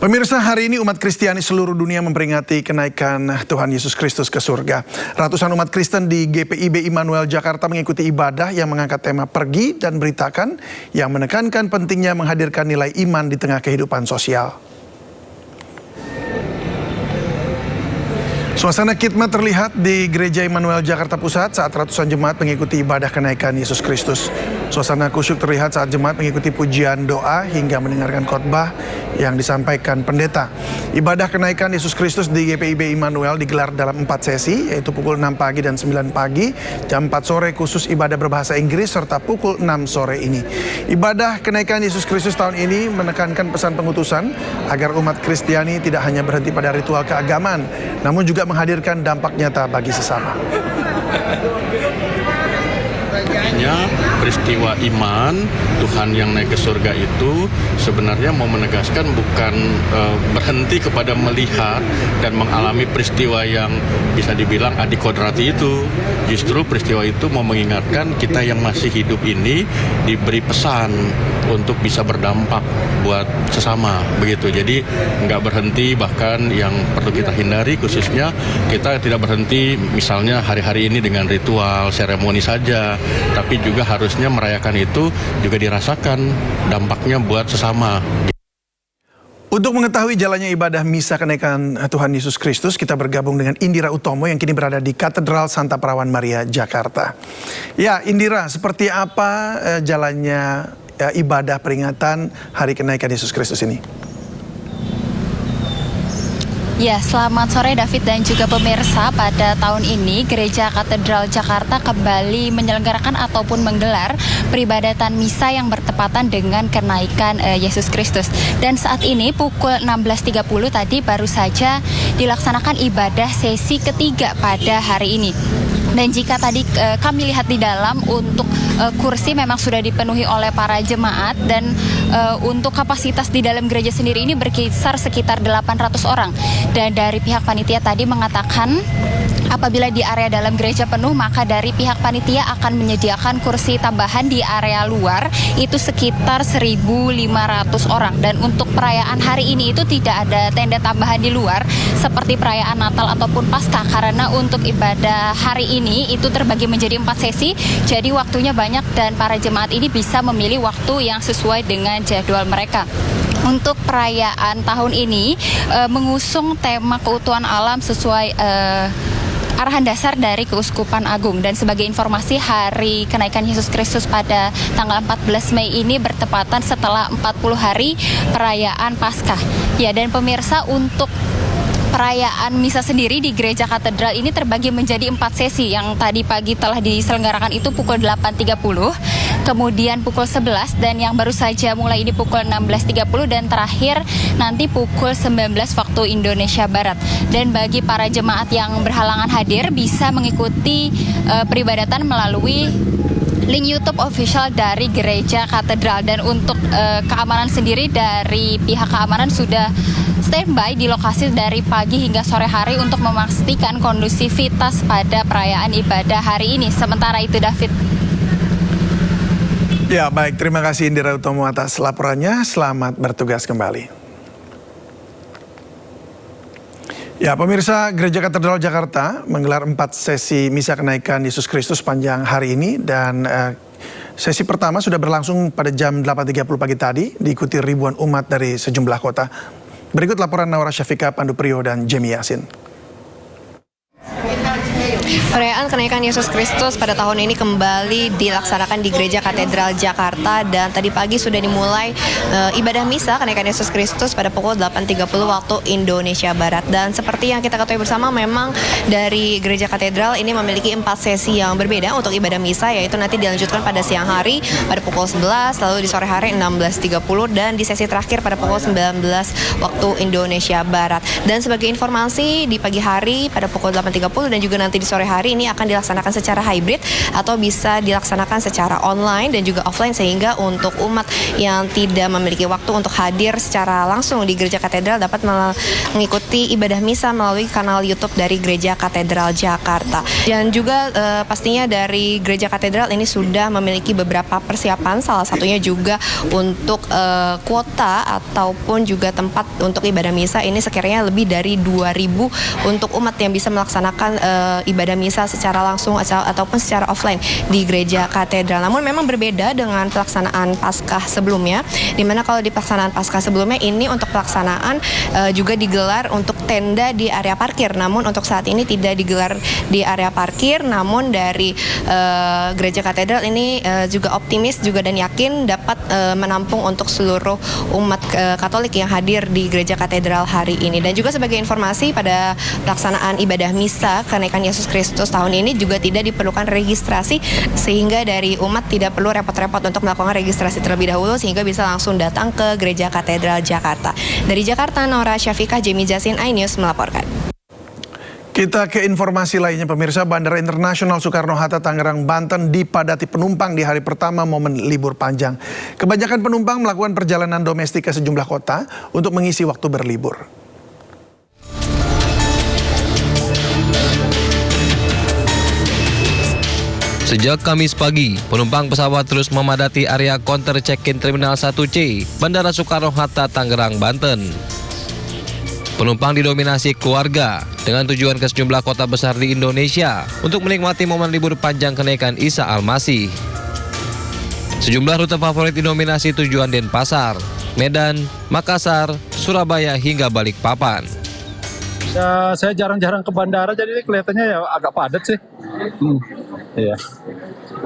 Pemirsa, hari ini umat Kristiani seluruh dunia memperingati kenaikan Tuhan Yesus Kristus ke surga. Ratusan umat Kristen di GPIB Immanuel Jakarta mengikuti ibadah yang mengangkat tema pergi dan beritakan yang menekankan pentingnya menghadirkan nilai iman di tengah kehidupan sosial. Suasana khidmat terlihat di Gereja Immanuel Jakarta Pusat saat ratusan jemaat mengikuti ibadah kenaikan Yesus Kristus. Suasana khusyuk terlihat saat jemaat mengikuti pujian doa hingga mendengarkan khotbah yang disampaikan pendeta. Ibadah kenaikan Yesus Kristus di GPIB Immanuel digelar dalam 4 sesi, yaitu pukul 6 pagi dan 9 pagi, jam 4 sore khusus ibadah berbahasa Inggris, serta pukul 6 sore ini. Ibadah kenaikan Yesus Kristus tahun ini menekankan pesan pengutusan agar umat Kristiani tidak hanya berhenti pada ritual keagamaan, namun juga menghadirkan dampak nyata bagi sesama. Peristiwa iman Tuhan yang naik ke surga itu sebenarnya mau menegaskan bukan berhenti kepada melihat dan mengalami peristiwa yang bisa dibilang adikodrati itu. Justru peristiwa itu mau mengingatkan kita yang masih hidup ini diberi pesan untuk bisa berdampak buat sesama, begitu. Jadi nggak berhenti, bahkan yang perlu kita hindari khususnya kita tidak berhenti misalnya hari-hari ini dengan ritual seremoni saja, tapi juga harusnya merayakan itu juga dirasakan dampaknya buat sesama. Untuk mengetahui jalannya ibadah misa kenaikan Tuhan Yesus Kristus, kita bergabung dengan Indira Utomo yang kini berada di Katedral Santa Perawan Maria, Jakarta. Ya, Indira, seperti apa jalannya ibadah peringatan Hari Kenaikan Yesus Kristus ini? Ya, selamat sore David dan juga pemirsa. Pada tahun ini Gereja Katedral Jakarta kembali menyelenggarakan ataupun menggelar peribadatan misa yang bertepatan dengan kenaikan Yesus Kristus. Dan saat ini pukul 16.30 tadi baru saja dilaksanakan ibadah sesi ketiga pada hari ini. Dan jika tadi kami lihat di dalam untuk kursi memang sudah dipenuhi oleh para jemaat, dan untuk kapasitas di dalam gereja sendiri ini berkisar sekitar 800 orang. Dan dari pihak panitia tadi mengatakan apabila di area dalam gereja penuh, maka dari pihak panitia akan menyediakan kursi tambahan di area luar itu sekitar 1.500 orang. Dan untuk perayaan hari ini itu tidak ada tenda tambahan di luar seperti perayaan Natal ataupun Paskah, karena untuk ibadah hari ini itu terbagi menjadi 4 sesi, jadi waktunya banyak dan para jemaat ini bisa memilih waktu yang sesuai dengan jadwal mereka. Untuk perayaan tahun ini mengusung tema keutuhan alam sesuai arahan dasar dari Keuskupan Agung. Dan sebagai informasi, hari kenaikan Yesus Kristus pada tanggal 14 Mei ini bertepatan setelah 40 hari perayaan Paskah. Ya, dan pemirsa, untuk perayaan misa sendiri di Gereja Katedral ini terbagi menjadi 4 sesi. Yang tadi pagi telah diselenggarakan itu pukul 8.30, kemudian pukul 11, dan yang baru saja mulai ini pukul 16.30, dan terakhir nanti pukul 19 waktu Indonesia Barat. Dan bagi para jemaat yang berhalangan hadir bisa mengikuti peribadatan melalui link YouTube official dari Gereja Katedral. Dan untuk keamanan sendiri, dari pihak keamanan sudah standby di lokasi dari pagi hingga sore hari untuk memastikan kondusivitas pada perayaan ibadah hari ini. Sementara itu, David. Ya, baik, terima kasih Indira Utomo atas laporannya. Selamat bertugas kembali. Ya, pemirsa, Gereja Katedral Jakarta menggelar 4 sesi misa kenaikan Yesus Kristus sepanjang hari ini, dan sesi pertama sudah berlangsung pada jam 8.30 pagi tadi, diikuti ribuan umat dari sejumlah kota. Berikut laporan Naura Syafika, Pandu Priyo, dan Jemi Yasin. Perayaan kenaikan Yesus Kristus pada tahun ini kembali dilaksanakan di Gereja Katedral Jakarta, dan tadi pagi sudah dimulai ibadah misa kenaikan Yesus Kristus pada pukul 8.30 waktu Indonesia Barat. Dan seperti yang kita ketahui bersama, memang dari Gereja Katedral ini memiliki 4 sesi yang berbeda untuk ibadah misa, yaitu nanti dilanjutkan pada siang hari pada pukul 11, lalu di sore hari 16.30, dan di sesi terakhir pada pukul 19 waktu Indonesia Barat. Dan sebagai informasi, di pagi hari pada pukul 8.30 dan juga nanti di sore hari hari ini akan dilaksanakan secara hybrid atau bisa dilaksanakan secara online dan juga offline, sehingga untuk umat yang tidak memiliki waktu untuk hadir secara langsung di Gereja Katedral dapat mengikuti ibadah misa melalui kanal YouTube dari Gereja Katedral Jakarta. Dan juga pastinya dari Gereja Katedral ini sudah memiliki beberapa persiapan, salah satunya juga untuk kuota ataupun juga tempat untuk ibadah misa ini sekiranya lebih dari 2.000 untuk umat yang bisa melaksanakan ibadah misa secara langsung ataupun secara offline di Gereja Katedral. Namun memang berbeda dengan pelaksanaan Paskah sebelumnya, di mana kalau di pelaksanaan Paskah sebelumnya ini untuk pelaksanaan juga digelar untuk tenda di area parkir. Namun untuk saat ini tidak digelar di area parkir, namun dari Gereja Katedral ini juga optimis juga dan yakin dapat menampung untuk seluruh umat Katolik yang hadir di Gereja Katedral hari ini. Dan juga sebagai informasi, pada pelaksanaan ibadah misa kenaikan Yesus Kristus tahun ini juga tidak diperlukan registrasi, sehingga dari umat tidak perlu repot-repot untuk melakukan registrasi terlebih dahulu, sehingga bisa langsung datang ke Gereja Katedral Jakarta. Dari Jakarta, Nora Syafiqah, Jemi Jasin, iNews melaporkan. Kita ke informasi lainnya, pemirsa. Bandara Internasional Soekarno-Hatta, Tangerang, Banten dipadati penumpang di hari pertama momen libur panjang. Kebanyakan penumpang melakukan perjalanan domestik ke sejumlah kota untuk mengisi waktu berlibur. Sejak Kamis pagi, penumpang pesawat terus memadati area counter check-in Terminal 1C, Bandara Soekarno-Hatta, Tangerang, Banten. Penumpang didominasi keluarga dengan tujuan ke sejumlah kota besar di Indonesia untuk menikmati momen libur panjang kenaikan Isa Al-Masih. Sejumlah rute favorit didominasi tujuan Denpasar, Medan, Makassar, Surabaya hingga Balikpapan. Ya, saya jarang-jarang ke bandara, jadi kelihatannya ya agak padat sih. Iya.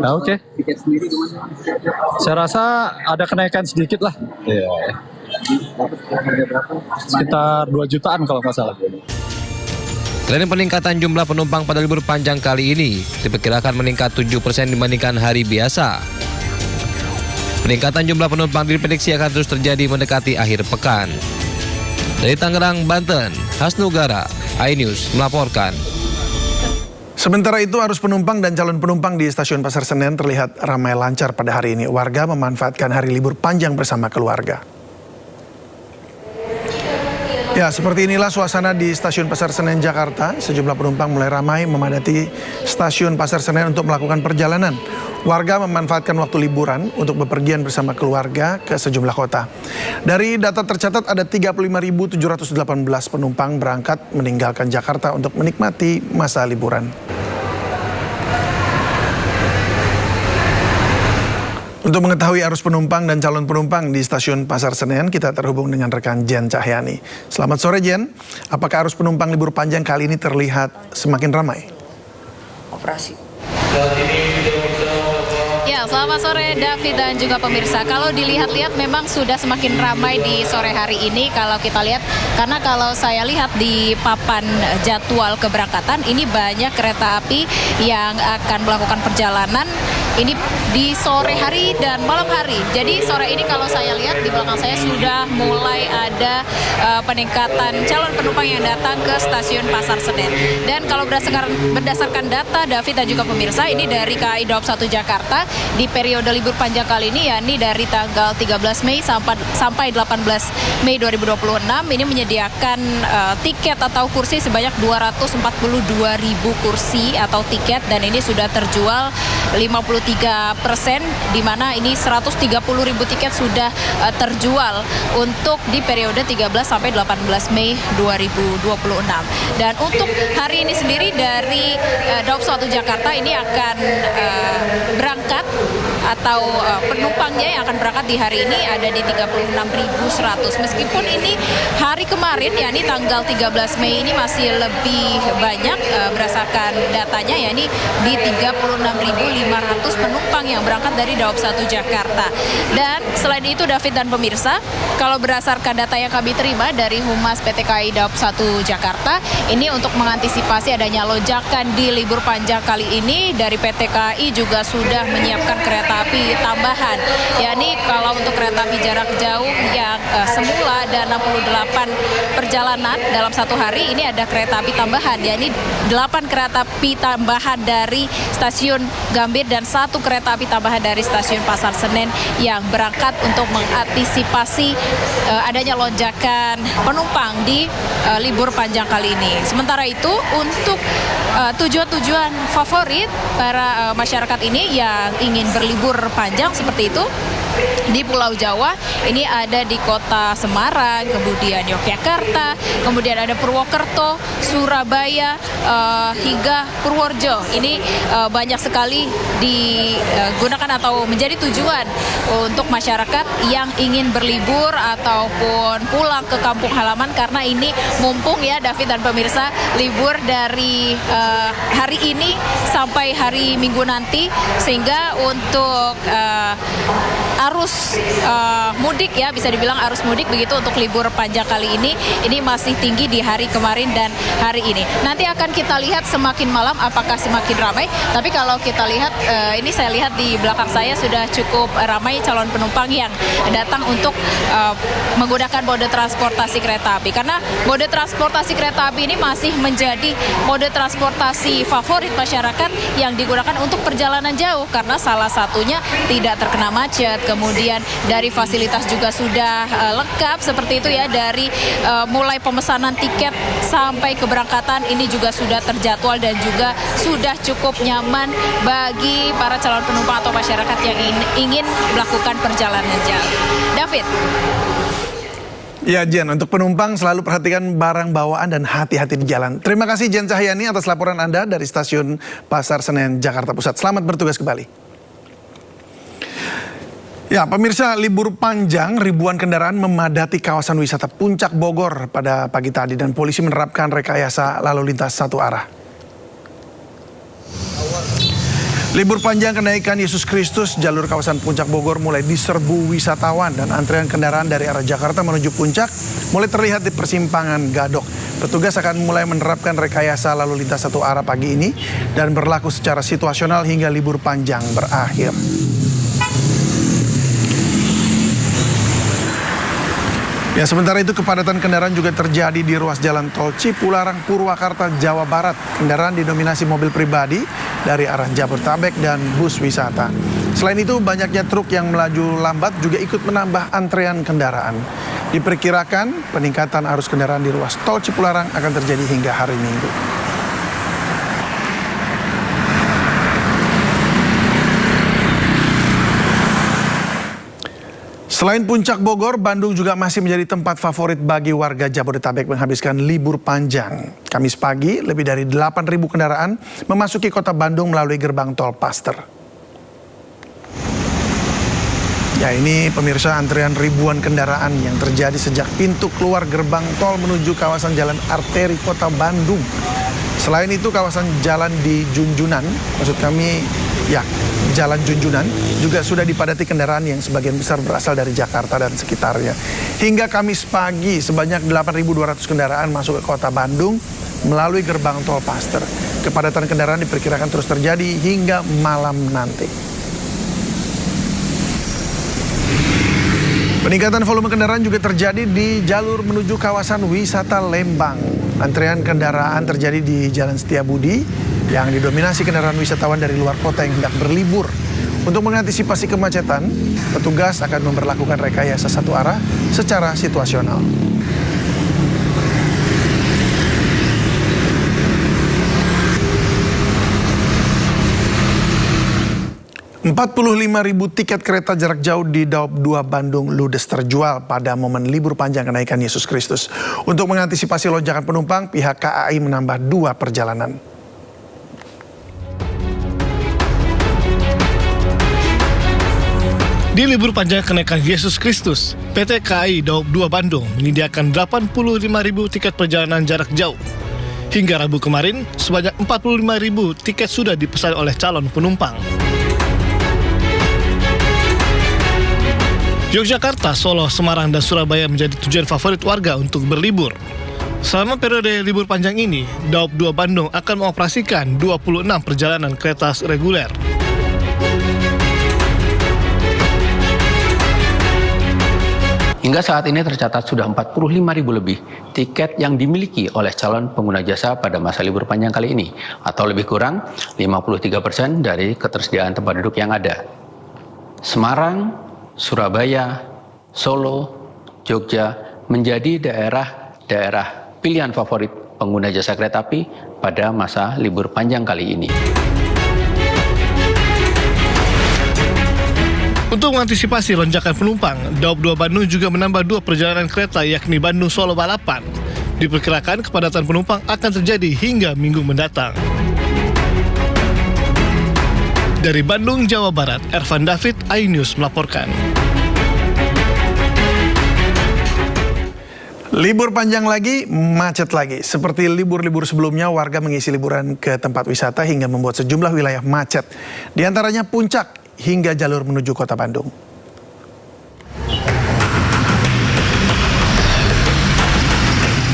Nah, oke. Saya rasa ada kenaikan sedikit lah. Iya. Sekitar 2 jutaan kalau nggak salah. Tren peningkatan jumlah penumpang pada libur panjang kali ini diperkirakan meningkat 7% dibandingkan hari biasa. Peningkatan jumlah penumpang diprediksi akan terus terjadi mendekati akhir pekan. Dari Tangerang, Banten, Hasnugara, iNews melaporkan. Sementara itu, arus penumpang dan calon penumpang di Stasiun Pasar Senen terlihat ramai lancar pada hari ini. Warga memanfaatkan hari libur panjang bersama keluarga. Ya, seperti inilah suasana di Stasiun Pasar Senen, Jakarta. Sejumlah penumpang mulai ramai memadati Stasiun Pasar Senen untuk melakukan perjalanan. Warga memanfaatkan waktu liburan untuk bepergian bersama keluarga ke sejumlah kota. Dari data tercatat ada 35.718 penumpang berangkat meninggalkan Jakarta untuk menikmati masa liburan. Untuk mengetahui arus penumpang dan calon penumpang di Stasiun Pasar Senen, kita terhubung dengan rekan Jen Cahyani. Selamat sore, Jen. Apakah arus penumpang libur panjang kali ini terlihat semakin ramai? Ya, selamat sore David dan juga pemirsa. Kalau dilihat-lihat memang sudah semakin ramai di sore hari ini kalau kita lihat. Karena kalau saya lihat di papan jadwal keberangkatan, ini banyak kereta api yang akan melakukan perjalanan ini di sore hari dan malam hari. Jadi sore ini kalau saya lihat di belakang saya sudah mulai ada peningkatan calon penumpang yang datang ke Stasiun Pasar Senen. Dan kalau berdasarkan data David dan juga pemirsa, ini dari KAI Daob 1 Jakarta di periode libur panjang kali ini, yakni dari tanggal 13 Mei sampai 18 Mei 2026 ini menyediakan tiket atau kursi sebanyak 242.000 kursi atau tiket, dan ini sudah terjual 53%, di mana ini 130.000 tiket sudah terjual untuk di periode 13 sampai 18 Mei 2026. Dan untuk hari ini sendiri dari Daob 1 Jakarta ini akan berangkat atau penumpangnya yang akan berangkat di hari ini ada di 36.100. Meskipun ini hari kemarin, yakni tanggal 13 Mei ini masih lebih banyak berdasarkan datanya, yakni di 36.500 penumpang yang berangkat dari Daob 1 Jakarta. Dan selain itu David dan pemirsa, kalau berdasarkan data yang kami terima dari Humas PT KAI Daob 1 Jakarta, ini untuk mengantisipasi adanya lonjakan di libur panjang kali ini, dari PT KAI juga sudah menyiapkan kereta kereta api tambahan. Yakni kalau untuk kereta api jarak jauh yang semula ada 68 perjalanan dalam satu hari, ini ada kereta api tambahan, yakni 8 kereta api tambahan dari stasiun Gambir dan 1 kereta api tambahan dari stasiun Pasar Senen yang berangkat untuk mengantisipasi adanya lonjakan penumpang di libur panjang kali ini. Sementara itu untuk tujuan-tujuan favorit para masyarakat ini yang ingin berlibur panjang seperti itu di Pulau Jawa, ini ada di kota Semarang, kemudian Yogyakarta, kemudian ada Purwokerto, Surabaya, hingga Purworejo. Ini banyak sekali digunakan atau menjadi tujuan untuk masyarakat yang ingin berlibur ataupun pulang ke kampung halaman, karena ini mumpung ya David dan pemirsa, libur dari hari ini sampai hari Minggu nanti, sehingga untuk arus mudik ya, bisa dibilang arus mudik begitu untuk libur panjang kali ini masih tinggi di hari kemarin dan hari ini. Nanti akan kita lihat semakin malam apakah semakin ramai, tapi kalau kita lihat ini saya lihat di belakang saya sudah cukup ramai calon penumpang yang datang untuk menggunakan mode transportasi kereta api, karena mode transportasi kereta api ini masih menjadi mode transportasi favorit masyarakat yang digunakan untuk perjalanan jauh, karena salah satunya tidak terkena macet, kemudian dari fasilitas juga sudah lengkap seperti itu ya, dari mulai pemesanan tiket sampai keberangkatan ini juga sudah terjadwal dan juga sudah cukup nyaman bagi para calon penumpang atau masyarakat yang ingin melakukan perjalanan jauh. David. Ya Jen, untuk penumpang selalu perhatikan barang bawaan dan hati-hati di jalan. Terima kasih Jen Cahyani atas laporan Anda dari Stasiun Pasar Senen, Jakarta Pusat. Selamat bertugas kembali. Ya, pemirsa, libur panjang ribuan kendaraan memadati kawasan wisata Puncak Bogor pada pagi tadi dan polisi menerapkan rekayasa lalu lintas satu arah. Libur panjang kenaikan Yesus Kristus, jalur kawasan Puncak Bogor mulai diserbu wisatawan dan antrean kendaraan dari arah Jakarta menuju Puncak mulai terlihat di persimpangan Gadok. Petugas akan mulai menerapkan rekayasa lalu lintas satu arah pagi ini dan berlaku secara situasional hingga libur panjang berakhir. Ya, sementara itu kepadatan kendaraan juga terjadi di ruas jalan tol Cipularang Purwakarta, Jawa Barat. Kendaraan didominasi mobil pribadi dari arah Jabodetabek dan bus wisata. Selain itu, banyaknya truk yang melaju lambat juga ikut menambah antrean kendaraan. Diperkirakan peningkatan arus kendaraan di ruas tol Cipularang akan terjadi hingga hari Minggu. Selain Puncak Bogor, Bandung juga masih menjadi tempat favorit bagi warga Jabodetabek menghabiskan libur panjang. Kamis pagi, lebih dari 8.000 kendaraan memasuki kota Bandung melalui gerbang tol Paster. Ya, ini pemirsa, antrean ribuan kendaraan yang terjadi sejak pintu keluar gerbang tol menuju kawasan jalan arteri kota Bandung. Selain itu, kawasan jalan di Junjunan, maksud kami ya, Jalan Junjunan juga sudah dipadati kendaraan yang sebagian besar berasal dari Jakarta dan sekitarnya. Hingga Kamis pagi, sebanyak 8.200 kendaraan masuk ke kota Bandung melalui gerbang tol Paster. Kepadatan kendaraan diperkirakan terus terjadi hingga malam nanti. Peningkatan volume kendaraan juga terjadi di jalur menuju kawasan wisata Lembang. Antrean kendaraan terjadi di Jalan Setiabudi yang didominasi kendaraan wisatawan dari luar kota yang hendak berlibur. Untuk mengantisipasi kemacetan, petugas akan memberlakukan rekayasa satu arah secara situasional. 45.000 tiket kereta jarak jauh di Daob 2 Bandung ludes terjual pada momen libur panjang kenaikan Yesus Kristus. Untuk mengantisipasi lonjakan penumpang, pihak KAI menambah 2 perjalanan. Di libur panjang kenaikan Yesus Kristus, PT KAI Daob 2 Bandung menyediakan 85.000 tiket perjalanan jarak jauh. Hingga Rabu kemarin, sebanyak 45.000 tiket sudah dipesan oleh calon penumpang. Yogyakarta, Solo, Semarang, dan Surabaya menjadi tujuan favorit warga untuk berlibur. Selama periode libur panjang ini, Daob 2 Bandung akan mengoperasikan 26 perjalanan kereta reguler. Hingga saat ini tercatat sudah 45.000 lebih tiket yang dimiliki oleh calon pengguna jasa pada masa libur panjang kali ini, atau lebih kurang 53% dari ketersediaan tempat duduk yang ada. Semarang, Surabaya, Solo, Jogja menjadi daerah-daerah pilihan favorit pengguna jasa kereta api pada masa libur panjang kali ini. Untuk mengantisipasi lonjakan penumpang, Daob 2 Bandung juga menambah 2 perjalanan kereta yakni Bandung-Solo Balapan. Diperkirakan kepadatan penumpang akan terjadi hingga minggu mendatang. Dari Bandung, Jawa Barat, Ervan David, iNews melaporkan. Libur panjang lagi, macet lagi. Seperti libur-libur sebelumnya, warga mengisi liburan ke tempat wisata hingga membuat sejumlah wilayah macet. Di antaranya Puncak hingga jalur menuju Kota Bandung.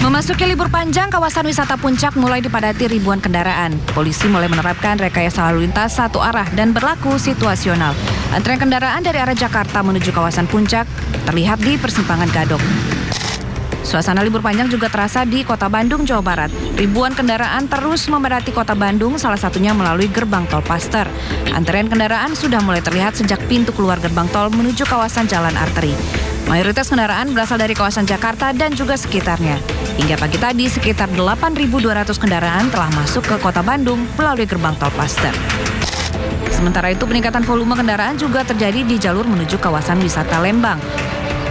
Memasuki libur panjang, kawasan wisata Puncak mulai dipadati ribuan kendaraan. Polisi mulai menerapkan rekayasa lalu lintas satu arah dan berlaku situasional. Antrean kendaraan dari arah Jakarta menuju kawasan Puncak terlihat di persimpangan Gadok. Suasana libur panjang juga terasa di Kota Bandung, Jawa Barat. Ribuan kendaraan terus memadati Kota Bandung, salah satunya melalui gerbang tol Paster. Antrean kendaraan sudah mulai terlihat sejak pintu keluar gerbang tol menuju kawasan Jalan Arteri. Mayoritas kendaraan berasal dari kawasan Jakarta dan juga sekitarnya. Hingga pagi tadi, sekitar 8.200 kendaraan telah masuk ke Kota Bandung melalui gerbang tol Paster. Sementara itu, peningkatan volume kendaraan juga terjadi di jalur menuju kawasan wisata Lembang.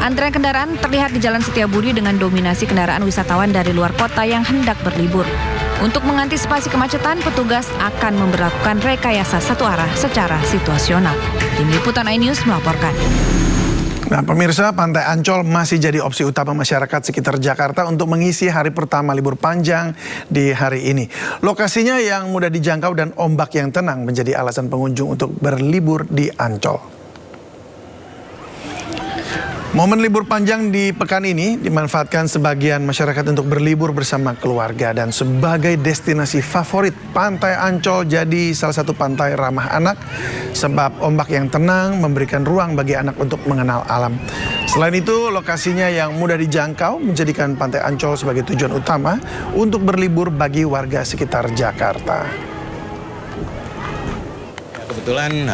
Antrean kendaraan terlihat di Jalan Setiabudi dengan dominasi kendaraan wisatawan dari luar kota yang hendak berlibur. Untuk mengantisipasi kemacetan, petugas akan memberlakukan rekayasa satu arah secara situasional. Tim Liputan iNews melaporkan. Nah, pemirsa, Pantai Ancol masih jadi opsi utama masyarakat sekitar Jakarta untuk mengisi hari pertama libur panjang di hari ini. Lokasinya yang mudah dijangkau dan ombak yang tenang menjadi alasan pengunjung untuk berlibur di Ancol. Momen libur panjang di pekan ini dimanfaatkan sebagian masyarakat untuk berlibur bersama keluarga, dan sebagai destinasi favorit, Pantai Ancol jadi salah satu pantai ramah anak sebab ombak yang tenang memberikan ruang bagi anak untuk mengenal alam. Selain itu, lokasinya yang mudah dijangkau menjadikan Pantai Ancol sebagai tujuan utama untuk berlibur bagi warga sekitar Jakarta. Kebetulan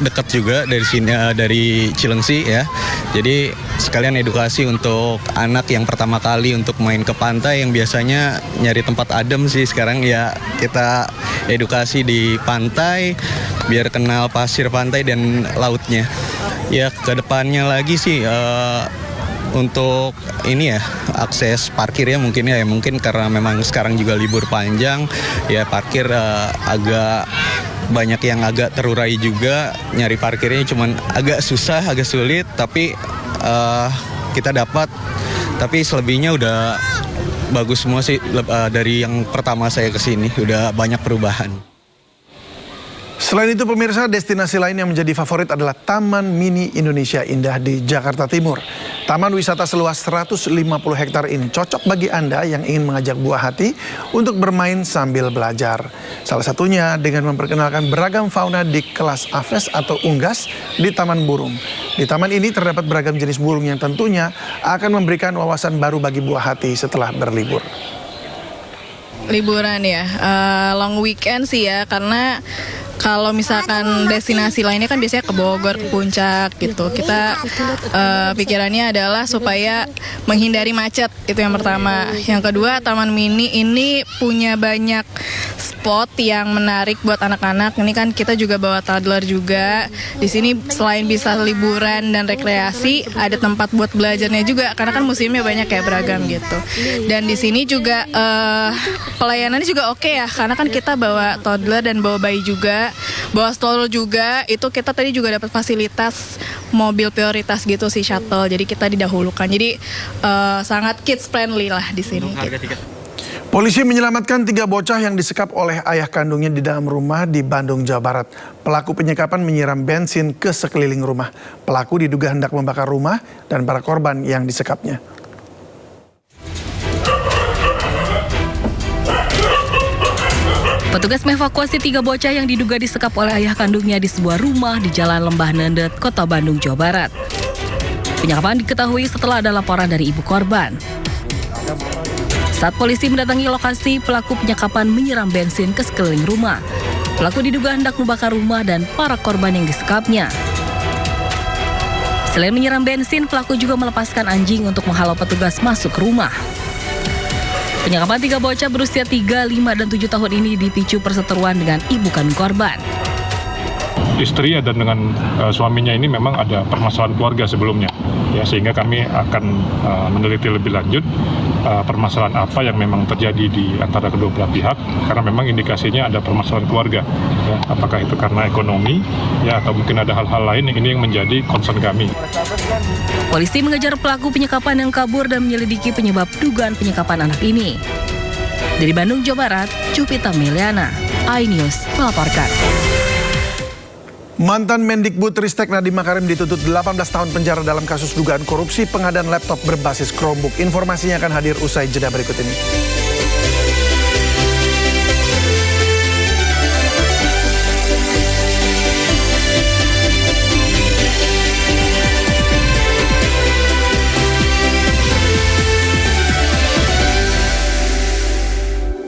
dekat juga dari sini, dari Cilengsi ya. Jadi sekalian edukasi untuk anak yang pertama kali untuk main ke pantai yang biasanya nyari tempat adem sih, sekarang ya kita edukasi di pantai biar kenal pasir pantai dan lautnya. Ya kedepannya lagi sih untuk ini ya akses parkirnya mungkin karena memang sekarang juga libur panjang ya, parkir agak banyak yang agak terurai juga, nyari parkirnya cuman agak susah, agak sulit, tapi kita dapat, tapi selebihnya udah bagus semua sih. Dari yang pertama saya kesini udah banyak perubahan. Selain itu, pemirsa, destinasi lain yang menjadi favorit adalah Taman Mini Indonesia Indah di Jakarta Timur. Taman wisata seluas 150 hektar ini cocok bagi Anda yang ingin mengajak buah hati untuk bermain sambil belajar. Salah satunya dengan memperkenalkan beragam fauna di kelas aves atau unggas di Taman Burung. Di taman ini terdapat beragam jenis burung yang tentunya akan memberikan wawasan baru bagi buah hati setelah berlibur. Liburan ya, long weekend sih ya, karena kalau misalkan destinasi lainnya kan biasanya ke Bogor, ke Puncak gitu. Kita pikirannya adalah supaya menghindari macet, itu yang pertama. Yang kedua, Taman Mini ini punya banyak spot yang menarik buat anak-anak. Ini kan kita juga bawa toddler juga. Di sini selain bisa liburan dan rekreasi, ada tempat buat belajarnya juga, karena kan museumnya banyak kayak beragam gitu. Dan di sini juga pelayanannya juga oke ya, karena kan kita bawa toddler dan bawa bayi juga, bawa stroller juga. Itu kita tadi juga dapat fasilitas mobil prioritas gitu sih, shuttle. Jadi kita didahulukan. Jadi sangat kids friendly lah di sini. Polisi menyelamatkan 3 bocah yang disekap oleh ayah kandungnya di dalam rumah di Bandung, Jawa Barat. Pelaku penyekapan menyiram bensin ke sekeliling rumah. Pelaku diduga hendak membakar rumah dan para korban yang disekapnya. Petugas mengevakuasi 3 bocah yang diduga disekap oleh ayah kandungnya di sebuah rumah di Jalan Lembah Nendet, Kota Bandung, Jawa Barat. Penyekapan diketahui setelah ada laporan dari ibu korban. Saat polisi mendatangi lokasi, pelaku penyekapan menyiram bensin ke sekeliling rumah. Pelaku diduga hendak membakar rumah dan para korban yang disekapnya. Selain menyiram bensin, pelaku juga melepaskan anjing untuk menghalau petugas masuk rumah. Penyekapan 3 bocah berusia 3, 5, dan 7 tahun ini dipicu perseteruan dengan ibu kandung korban. Istri dan dengan suaminya ini memang ada permasalahan keluarga sebelumnya, ya, sehingga kami akan meneliti lebih lanjut permasalahan apa yang memang terjadi di antara kedua belah pihak, karena memang indikasinya ada permasalahan keluarga, ya, apakah itu karena ekonomi, ya, atau mungkin ada hal-hal lain ini yang menjadi concern kami. Polisi mengejar pelaku penyekapan yang kabur dan menyelidiki penyebab dugaan penyekapan anak ini. Dari Bandung, Jawa Barat, Jupita Meliana, iNews melaporkan. Mantan Mendikbudristek Nadiem Makarim dituntut 18 tahun penjara dalam kasus dugaan korupsi pengadaan laptop berbasis Chromebook. Informasinya akan hadir usai jeda berikut ini.